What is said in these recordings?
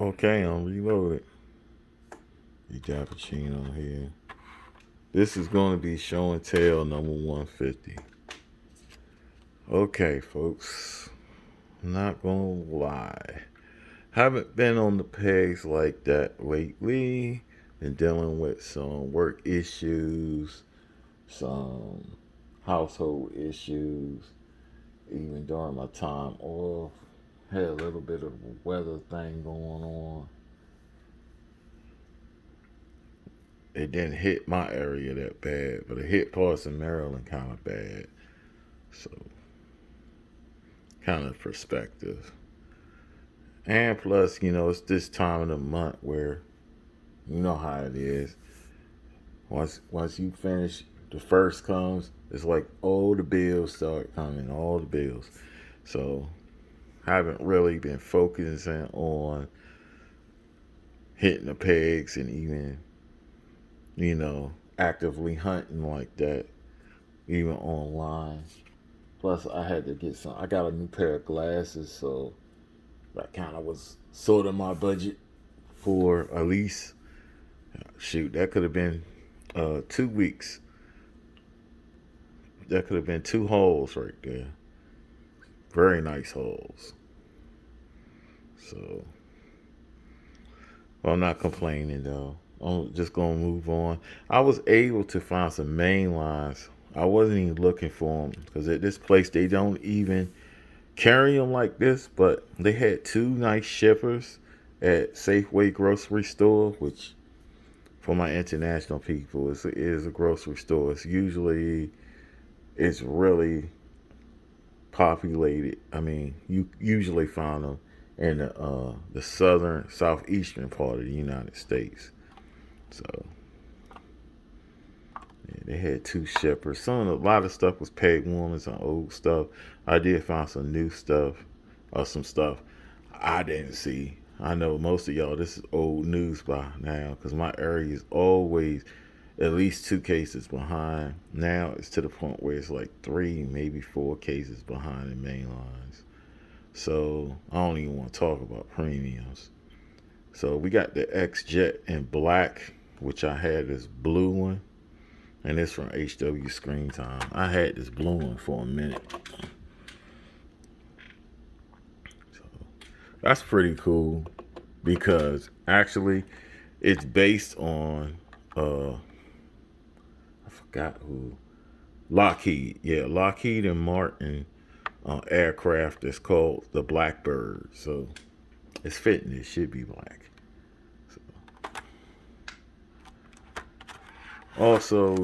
Okay, I'm reloaded. The cappuccino here. This is going to be show and tell number 150. Okay, folks. Not going to lie. Haven't been on the pegs like that lately. Been dealing with some work issues, some household issues, even during my time off. Had a little bit of a weather thing going on. It didn't hit my area that bad, but it hit parts of Maryland kind of bad. So, kind of perspective. And plus, it's this time of the month where you know how it is. Once you finish, the first comes. It's like all the bills start coming, all the bills. So, haven't really been focusing on hitting the pegs and even actively hunting like that, even online. Plus, I had to get some. I got a new pair of glasses, so that kind of was sort of my budget for at least. Shoot, that could have been 2 weeks. That could have been two holes right there. Very nice holes. So, well, I'm not complaining though. I'm just gonna move on. I was able to find some main lines. I wasn't even looking for them because at this place they don't even carry them like this. But they had two nice shippers at Safeway grocery store, which for my international people is a grocery store. It's really populated. I mean, you usually find them in the southern southeastern part of the United States. So yeah, they had two shepherds. A lot of stuff was peg woman, some old stuff. I did find some new stuff or some stuff I didn't see. I know most of y'all this is old news by now because my area is always at least two cases behind. Now it's to the point where it's like three, maybe four cases behind the main lines. So I don't even want to talk about premiums. So we got the X Jet in black, which I had this blue one, and it's from HW Screen Time. I had this blue one for a minute. So that's pretty cool because actually it's based on I forgot who. Lockheed. Yeah, Lockheed and Martin aircraft that's called the Blackbird. So it's fitting. It should be black. So, also,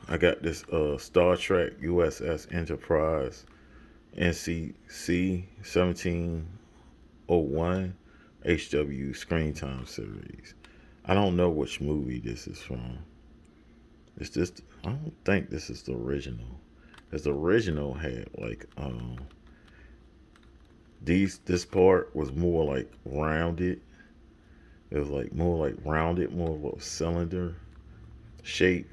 I got this Star Trek USS Enterprise NCC 1701 HW Screen Time series. I don't know which movie this is from. It's just I don't think this is the original. Because the original had like this part was more like rounded. It was like more like rounded, more of a cylinder shape.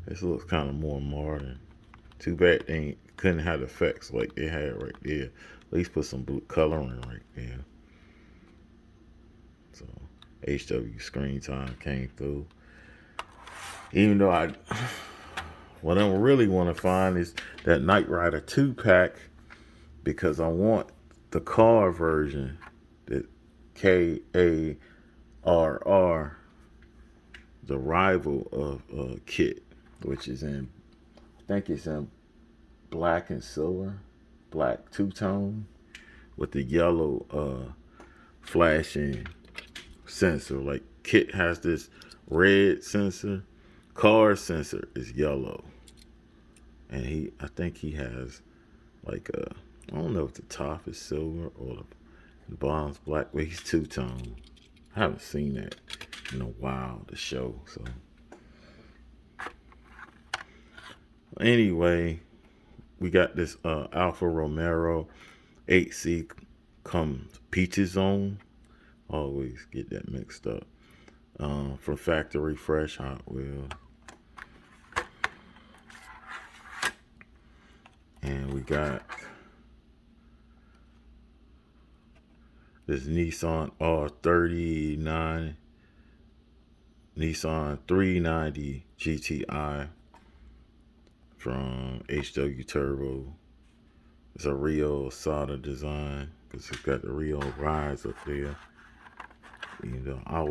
This looks kind of more modern. Too bad they couldn't have effects like they had right there. At least put some blue coloring right there. So HW Screen Time came through. Even though what I really want to find is that Knight Rider 2 pack because I want the car version, the KARR, the rival of kit, which is I think it's in black and silver, black two tone with the yellow flashing sensor. Like kit has this red sensor, car sensor is yellow, and I think he has like I don't know if the top is silver or the bottom's black, but he's two tone. I haven't seen that in a while. The show, so anyway, we got this Alfa Romero 8C come Peaches Zone. Always get that mixed up. From Factory Fresh Hot Wheel. And we got This Nissan R39, Nissan 390 GTI from HW Turbo. It's a Rio Sada design because it's got the Rio rides up there. You know, I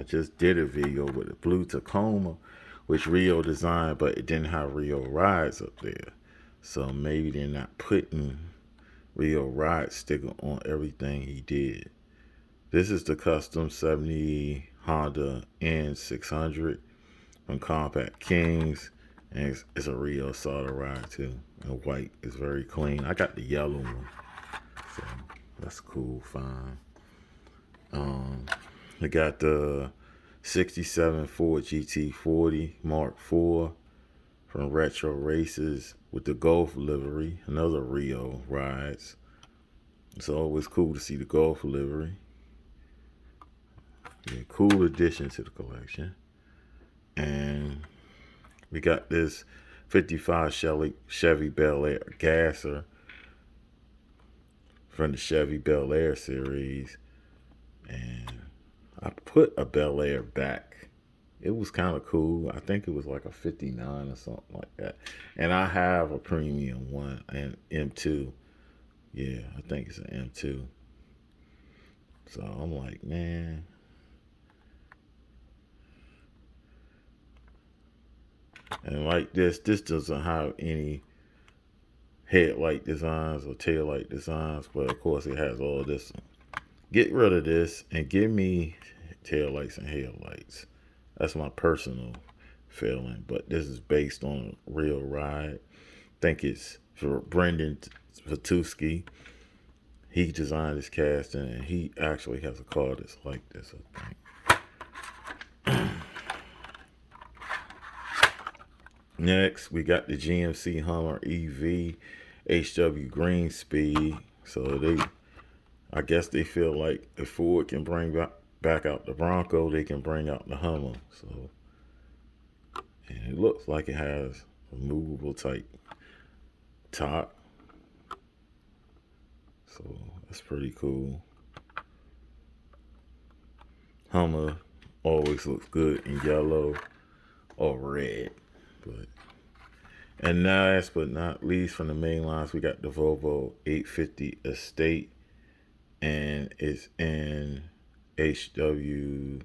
just did a video with the blue Tacoma, which Rio designed, but it didn't have Rio rides up there. So maybe they're not putting Rio ride sticker on everything he did. This is the custom 70 Honda N600 from Compact Kings. And it's a Rio Sada ride too. And white is very clean. I got the yellow one. So that's cool, fine. I got the 67 Ford GT40 Mark IV from Retro Races with the Golf livery. Another Rio rides. It's always cool to see the Golf livery. Yeah, cool addition to the collection. And we got this 55 Chevy Bel Air Gasser from the Chevy Bel Air series. And I put a Bel Air back. It was kind of cool. I think it was like a 59 or something like that. And I have a premium one, and M2. Yeah, I think it's an M2. So I'm like, man. And like this doesn't have any headlight designs or taillight designs, but of course it has all this. Get rid of this and give me taillights and headlights. That's my personal feeling, but this is based on a real ride. I think it's for Brendan Vatuski. He designed this casting, and he actually has a car that's like this, I think. Next, we got the GMC Hummer Ev HW Green Speed. So I guess they feel like if Ford can bring back out the Bronco, they can bring out the Hummer. So, and it looks like it has a movable type top. So that's pretty cool. Hummer always looks good in yellow or red. And last but not least, from the main lines, we got the Volvo 850 Estate, and it's in HW.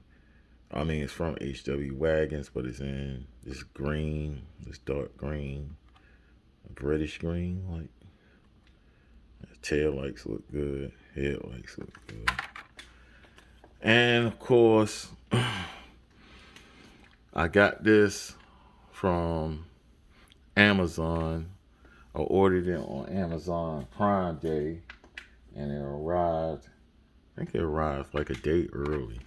I mean, it's from HW Wagons, but it's in this green, this dark green, British green. Like, tail lights look good, headlights look good, and of course, I got this from Amazon. I ordered it on Amazon Prime Day, and it arrived. I think it arrived like a day early,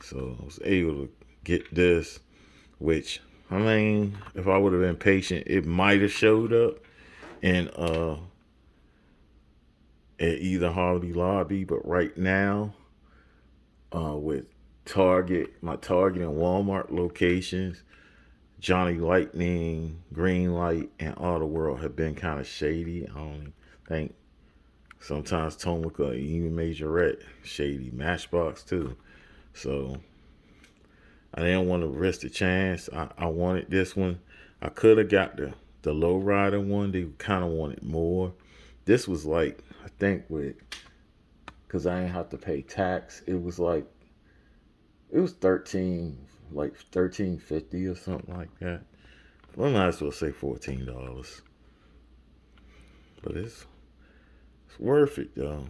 so I was able to get this. Which, I mean, if I would have been patient, it might have showed up in at either Hobby Lobby. But right now, with my Target and Walmart locations, Johnny Lightning, Green Light, and Auto World have been kind of shady. I don't think sometimes Tomica, even Majorette, shady. Matchbox too. So I didn't want to risk the chance. I wanted this one. I could have got the low rider one. They kind of wanted more. This was like, I think because I didn't have to pay tax. It was 13.50 or something like that. I might as well say $14. But it's worth it though.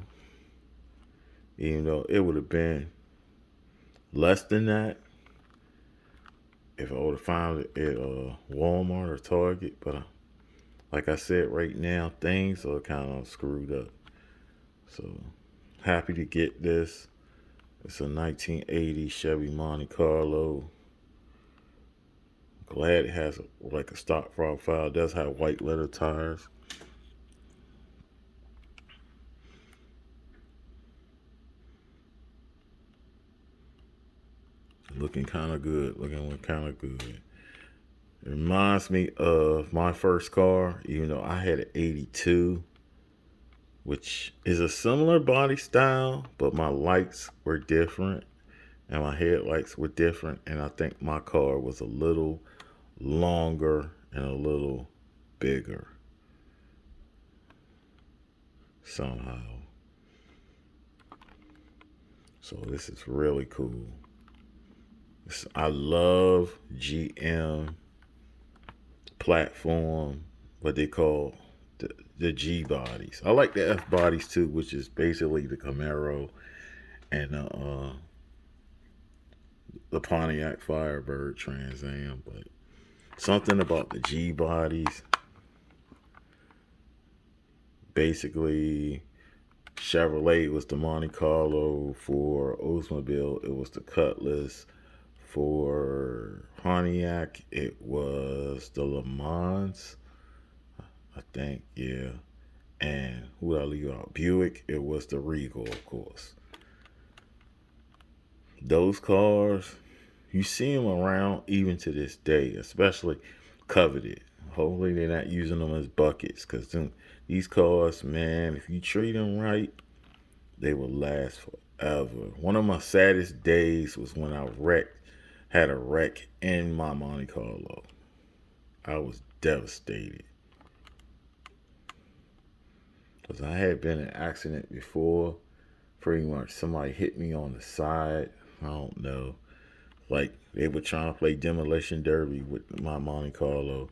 Even though it would have been less than that if I would have found it at Walmart or Target. But like I said, right now things are kind of screwed up. So happy to get this. It's a 1980 Chevy Monte Carlo. Glad it has a stock profile. It does have white leather tires. Looking kind of good. It reminds me of my first car, even though I had an 82, which is a similar body style, but my lights were different and my headlights were different. And I think my car was a little longer and a little bigger somehow. So this is really cool. I love GM platform, what they call the G bodies. I like the F bodies too, which is basically the Camaro and the Pontiac Firebird Trans Am. But something about the G bodies, basically, Chevrolet was the Monte Carlo. For Oldsmobile, it was the Cutlass. For Pontiac, it was the Le Mans, I think, yeah. And who did I leave out? Buick, it was the Regal, of course. Those cars, you see them around even to this day, especially coveted. Hopefully, they're not using them as buckets because these cars, man, if you treat them right, they will last forever. One of my saddest days was when I had a wreck in my Monte Carlo. I was devastated because I had been in an accident before. Pretty much somebody hit me on the side. I don't know. Like they were trying to play demolition derby with my Monte Carlo.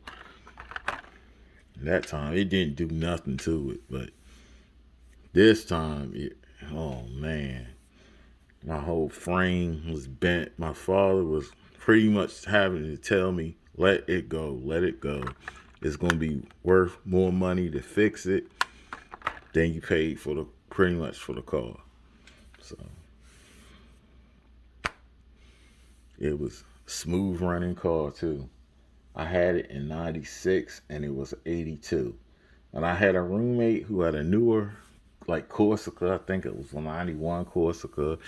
And that time it didn't do nothing to it, but this time, oh man, my whole frame was bent. My father was pretty much having to tell me, let it go, let it go. It's going to be worth more money to fix it than you paid for pretty much for the car. So it was a smooth running car too. I had it in 96 and it was 82. And I had a roommate who had a newer, like Corsica, I think it was a 91 Corsica.